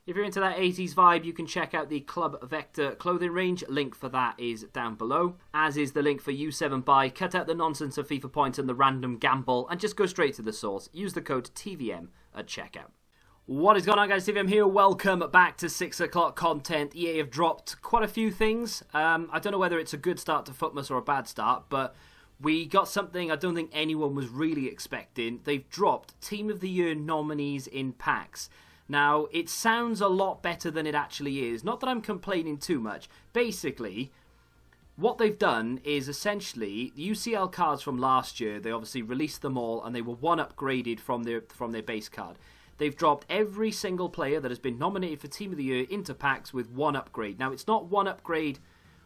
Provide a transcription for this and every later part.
If you're into that 80s vibe, you can check out the Club Vector clothing range. Link for that is down below, as is the link for U7 Buy. Cut out the nonsense of FIFA points and the random gamble, and just go straight to the source. Use the code TVM at checkout. What is going on, guys? TVM here. Welcome back to 6 o'clock content. EA have dropped quite a few things. I don't know whether it's a good start to FUTMAS or a bad start, but we got something I don't think anyone was really expecting. They've dropped Team of the Year nominees in packs. Now, it sounds a lot better than it actually is. Not that I'm complaining too much. Basically, what they've done is essentially the UCL cards from last year. They obviously released them all, and they were one upgraded from their base card. They've dropped every single player that has been nominated for Team of the Year into packs with one upgrade. Now, it's not one upgrade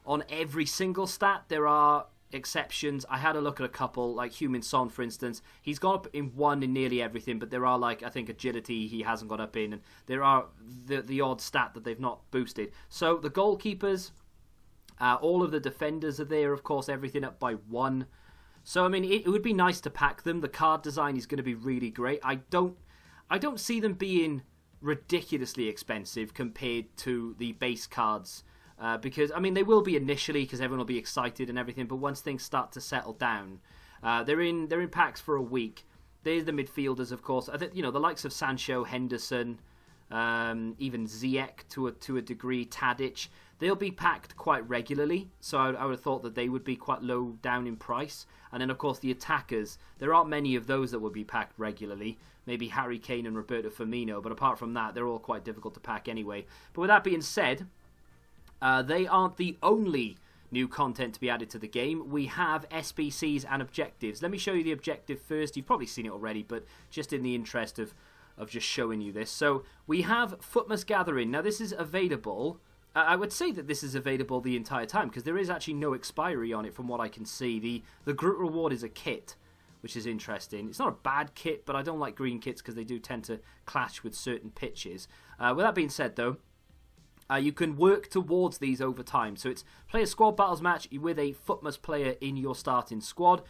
on every single stat. There are exceptions. I had a look at a couple, like Heemskerk, for instance. He's gone up in one in nearly everything, but there are, like, I think agility he hasn't gone up in, and there are the odd stat that they've not boosted. So the goalkeepers, all of the defenders are there, of course, everything up by one. So I mean, it would be nice to pack them. The card design is going to be really great. I don't see them being ridiculously expensive compared to the base cards. Because, I mean, they will be initially because everyone will be excited and everything, but once things start to settle down, they're in packs for a week. There's the midfielders, of course. I think, the likes of Sancho, Henderson, even Ziyech to a degree, Tadic, they'll be packed quite regularly. So I would have thought that they would be quite low down in price. And then, of course, the attackers, there aren't many of those that would be packed regularly. Maybe Harry Kane and Roberto Firmino, but apart from that, they're all quite difficult to pack anyway. But with that being said, they aren't the only new content to be added to the game. We have SBCs and Objectives. Let me show you the objective first. You've probably seen it already, but just in the interest of just showing you this. So we have FUTMAS Gathering. Now this is available. I would say that this is available the entire time because there is actually no expiry on it from what I can see. The group reward is a kit, which is interesting. It's not a bad kit, but I don't like green kits because they do tend to clash with certain pitches. With that being said, though, you can work towards these over time. So it's play a squad battles match with a FUTMAS player in your starting squad.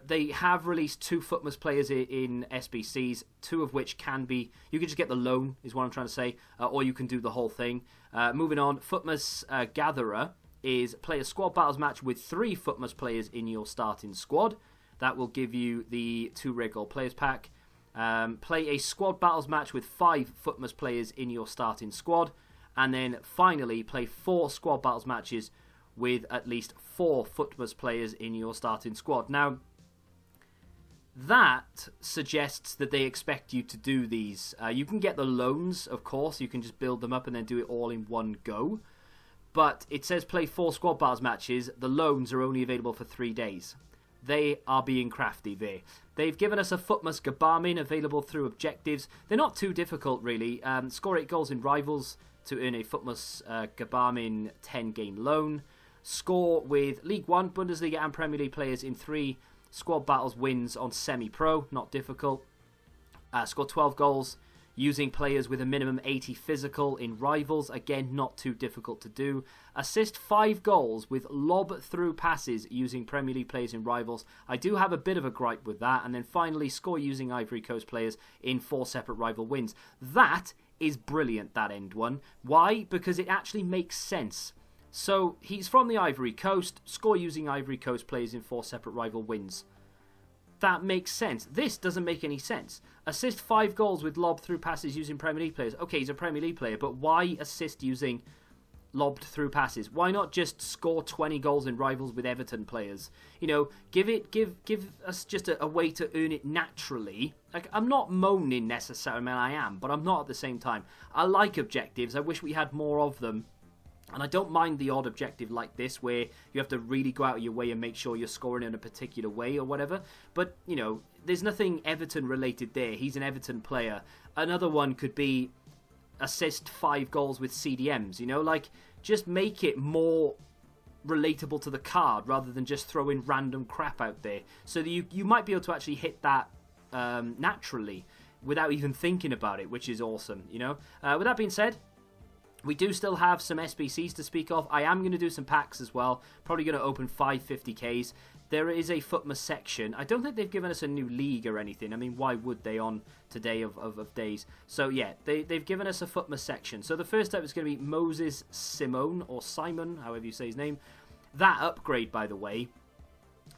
They have released 2 FUTMAS players in SBCs, 2 of which can be... You can just get the loan, is what I'm trying to say, or you can do the whole thing. Moving on, FUTMAS Gatherer is play a squad battles match with 3 FUTMAS players in your starting squad. That will give you the 2 regular players pack. Play a squad battles match with 5 FUTMAS players in your starting squad. And then finally, play 4 squad battles matches with at least 4 FUTMAS players in your starting squad. Now, that suggests that they expect you to do these. You can get the loans, of course. You can just build them up and then do it all in one go. But it says play 4 squad battles matches. The loans are only available for 3 days. They are being crafty there. They've given us a FUTMAS Gabarmin available through Objectives. They're not too difficult, really. Score 8 goals in Rivals to earn a FUTMAS Gabarmin 10-game loan. Score with League 1, Bundesliga and Premier League players in 3 squad battles wins on semi-pro, not difficult. Score 12 goals using players with a minimum 80 physical in Rivals, again not too difficult to do. Assist 5 goals with lob through passes using Premier League players in Rivals. I do have a bit of a gripe with that. And then finally, score using Ivory Coast players in 4 separate rival wins. That is brilliant, that end one. Why? Because it actually makes sense. So he's from the Ivory Coast, score using Ivory Coast players in 4 separate rival wins. That makes sense. This doesn't make any sense. Assist 5 goals with lob through passes using Premier League players. Okay, he's a Premier League player, but why assist using lobbed through passes? Why not just score 20 goals in Rivals with Everton players? Give us just a way to earn it naturally. Like, I'm not moaning necessarily, I mean, I am, but I'm not at the same time. I like objectives. I wish we had more of them. And I don't mind the odd objective like this where you have to really go out of your way and make sure you're scoring in a particular way or whatever. But, there's nothing Everton related there. He's an Everton player. Another one could be assist 5 goals with CDMs, just make it more relatable to the card rather than just throwing random crap out there. So that you might be able to actually hit that naturally without even thinking about it, which is awesome, With that being said, We do still have some SBCs to speak of. I am going to do some packs as well. Probably going to open 550Ks. There is a FUTMAS section. I don't think they've given us a new league or anything. I mean, why would they on today of days? So, yeah, they've given us a FUTMAS section. So, the first up is going to be Moses Simone, or Simon, however you say his name. That upgrade, by the way,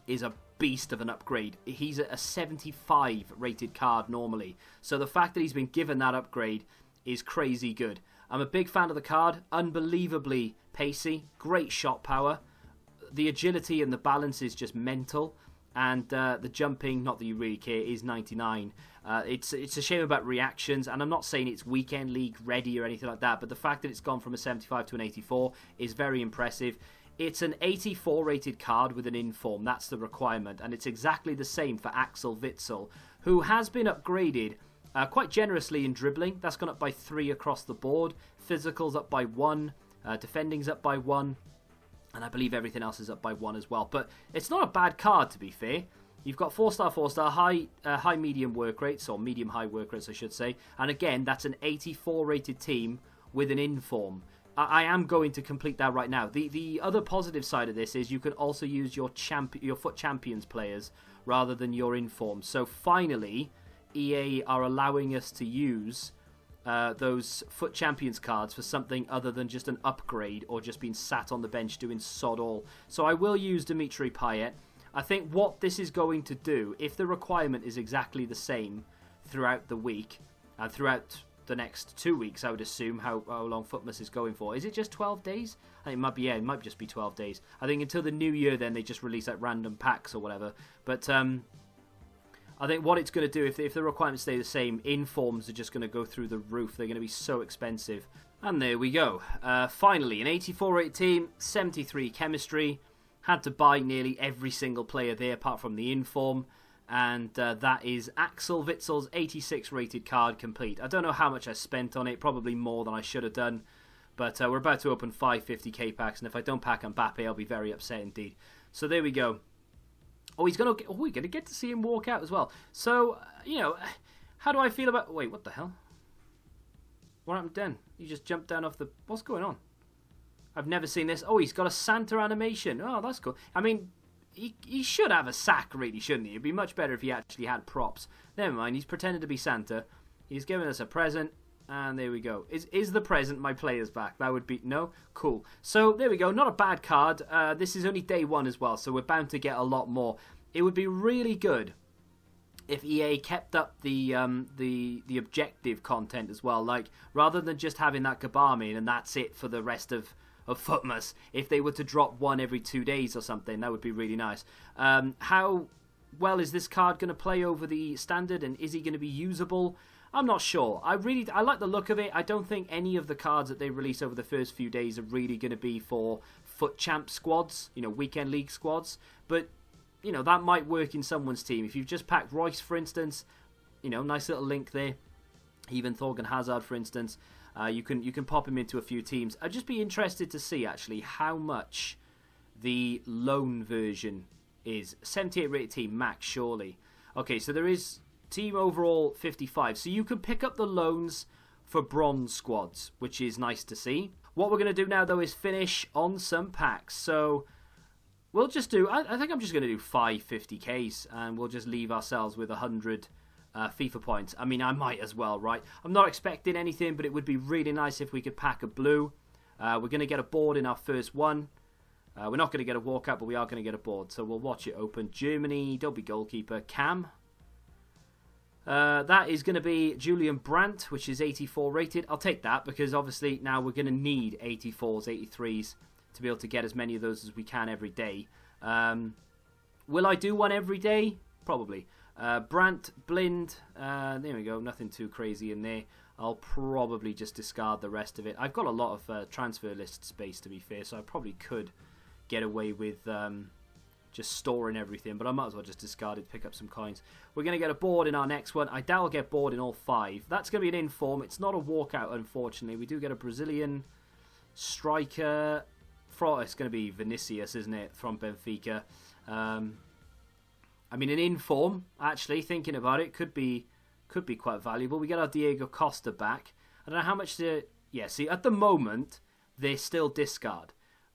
is a beast of an upgrade. He's a 75 rated card normally. So, the fact that he's been given that upgrade is crazy good. I'm a big fan of the card. Unbelievably pacey. Great shot power. The agility and the balance is just mental. And the jumping, not that you really care, is 99. It's a shame about reactions. And I'm not saying it's weekend league ready or anything like that. But the fact that it's gone from a 75 to an 84 is very impressive. It's an 84 rated card with an inform. That's the requirement. And it's exactly the same for Axel Witsel, who has been upgraded quite generously in dribbling. That's gone up by 3 across the board. Physical's up by 1. Defending's up by 1. And I believe everything else is up by 1 as well. But it's not a bad card, to be fair. You've got 4-star, 4-star, high medium work rates, or medium high work rates, I should say. And again, that's an 84 rated team with an inform. I am going to complete that right now. The other positive side of this is you can also use your FUT Champions players rather than your inform. So finally, EA are allowing us to use those FUT Champions cards for something other than just an upgrade or just being sat on the bench doing sod all. So I will use Dimitri Payet. I think what this is going to do, if the requirement is exactly the same throughout the week and throughout the next 2 weeks, I would assume how long FUTMAS is going for. Is it just 12 days? I think it might be, yeah, it might just be 12 days. I think until the new year, then they just release like random packs or whatever. But I think what it's going to do, if the requirements stay the same, informs are just going to go through the roof. They're going to be so expensive. And there we go. Finally, an 84 rated team, 73 chemistry. Had to buy nearly every single player there apart from the inform. And that is Axel Witsel's 86 rated card complete. I don't know how much I spent on it. Probably more than I should have done. But we're about to open 550k packs. And if I don't pack Mbappe, I'll be very upset indeed. So there we go. Oh, we're going to get to see him walk out as well. So, you know, how do I feel about... Wait, what the hell? What happened then? He just jumped down off the... What's going on? I've never seen this. Oh, he's got a Santa animation. Oh, that's cool. I mean, he should have a sack, really, shouldn't he? It'd be much better if he actually had props. Never mind, he's pretending to be Santa. He's giving us a present. And there we go. Is the present my player's back? That would be... No? Cool. So, there we go. Not a bad card. This is only day 1 as well, so we're bound to get a lot more. It would be really good if EA kept up the objective content as well. Like, rather than just having that Gabami and that's it for the rest of FUTMAS, if they were to drop 1 every 2 days or something, that would be really nice. How well is this card going to play over the standard, and is he going to be usable? I'm not sure. I like the look of it. I don't think any of the cards that they release over the first few days are really going to be for FUT Champ squads, you know, weekend league squads. But, you know, that might work in someone's team. If you've just packed Royce, for instance, you know, nice little link there. Even Thorgan Hazard, for instance, you can pop him into a few teams. I'd just be interested to see, actually, how much the loan version is. 78 rated team, max, surely. Okay, so there is... Team overall 55. So you can pick up the loans for bronze squads, which is nice to see. What we're going to do now, though, is finish on some packs. So we'll just do... I think I'm just going to do 550Ks, and we'll just leave ourselves with 100 FIFA points. I mean, I might as well, right? I'm not expecting anything, but it would be really nice if we could pack a blue. We're going to get a board in our first one. We're not going to get a walkout, but we are going to get a board. So we'll watch it open. Germany, don't be goalkeeper. Cam. That is going to be Julian Brandt, which is 84 rated. I'll take that because obviously now we're going to need 84s, 83s to be able to get as many of those as we can every day. Will I do one every day? Probably. Brandt, Blind, there we go. Nothing too crazy in there. I'll probably just discard the rest of it. I've got a lot of transfer list space, to be fair, so I probably could get away with... just storing everything, but I might as well just discard it, pick up some coins. We're going to get a board in our next one. I doubt I'll get board in all 5. That's going to be an inform. It's not a walkout, unfortunately. We do get a Brazilian striker. It's going to be Vinicius, isn't it, from Benfica. I mean, an inform, actually, thinking about it, could be quite valuable. We get our Diego Costa back. I don't know how much the... Yeah, see, at the moment, they're still discard.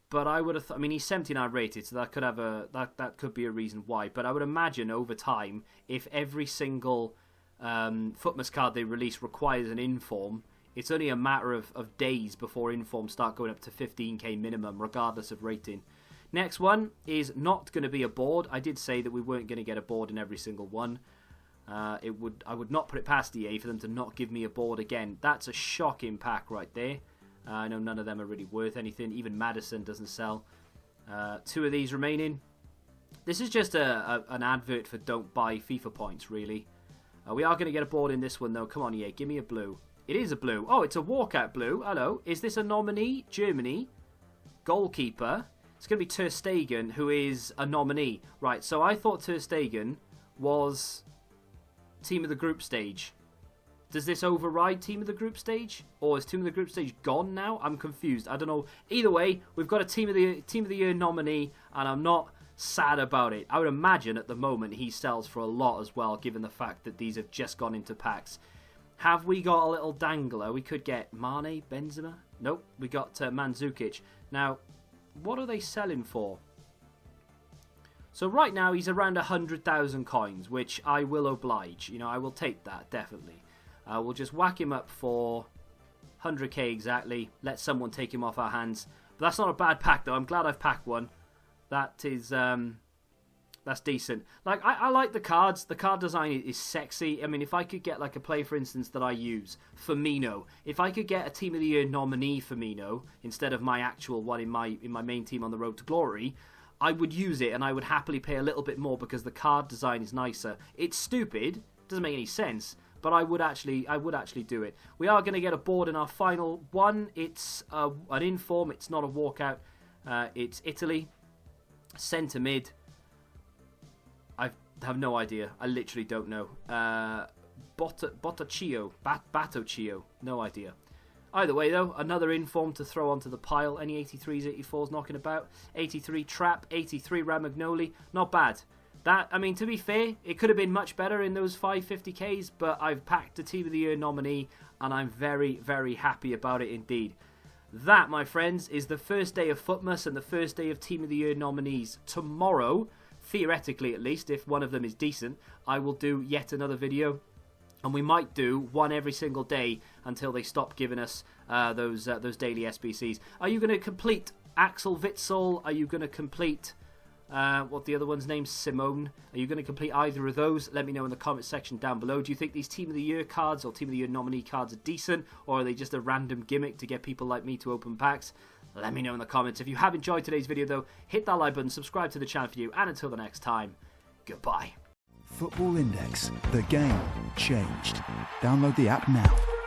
But I would have, I mean, he's 79 rated, so that could have that could be a reason why. But I would imagine over time, if every single FUTMAS card they release requires an inform, it's only a matter of days before informs start going up to 15k minimum, regardless of rating. Next one is not going to be a board. I did say that we weren't going to get a board in every single one. I would not put it past EA for them to not give me a board again. That's a shocking pack right there. I know none of them are really worth anything. Even Madison doesn't sell. 2 of these remaining. This is just an advert for don't buy FIFA points, really. We are going to get a board in this one, though. Come on, EA, give me a blue. It is a blue. Oh, it's a walkout blue. Hello. Is this a nominee? Germany. Goalkeeper. It's going to be Ter Stegen, who is a nominee. Right, so I thought Ter Stegen was team of the group stage. Does this override team of the group stage? Or is team of the group stage gone now? I'm confused. I don't know. Either way, we've got a team of the year nominee, and I'm not sad about it. I would imagine at the moment he sells for a lot as well, given the fact that these have just gone into packs. Have we got a little dangler? We could get Mane, Benzema. Nope, we got Mandzukic. Now, what are they selling for? So right now he's around 100,000 coins, which I will oblige. You know, I will take that, definitely. We'll just whack him up for 100k exactly. Let someone take him off our hands. But that's not a bad pack, though. I'm glad I've packed one. That is, that's decent. Like, I like the cards. The card design is sexy. I mean, if I could get, like, a play, for instance, that I use, Firmino. If I could get a Team of the Year nominee Firmino, instead of my actual one in my main team on the road to glory, I would use it, and I would happily pay a little bit more because the card design is nicer. It's stupid. Doesn't make any sense. But I would actually do it. We are going to get a board in our final one. It's an inform. It's not a walkout. It's Italy. Centre mid. I have no idea. I literally don't know. Botocchio. No idea. Either way, though, another inform to throw onto the pile. Any 83s, 84s knocking about. 83 Trap. 83 Ramagnoli. Not bad. That, I mean, to be fair, it could have been much better in those 550Ks, but I've packed a Team of the Year nominee, and I'm very, very happy about it indeed. That, my friends, is the first day of FUTMAS and the first day of Team of the Year nominees. Tomorrow, theoretically at least, if one of them is decent, I will do yet another video, and we might do one every single day until they stop giving us those daily SBCs. Are you going to complete Axel Witsel? Are you going to complete... what the other one's name? Simone. Are you going to complete either of those? Let me know in the comment section down below. Do you think these Team of the Year cards or Team of the Year nominee cards are decent, or are they just a random gimmick to get people like me to open packs? Let me know in the comments. If you have enjoyed today's video though, hit that like button, subscribe to the channel for you, and until the next time, goodbye. Football Index. The game changed. Download the app now.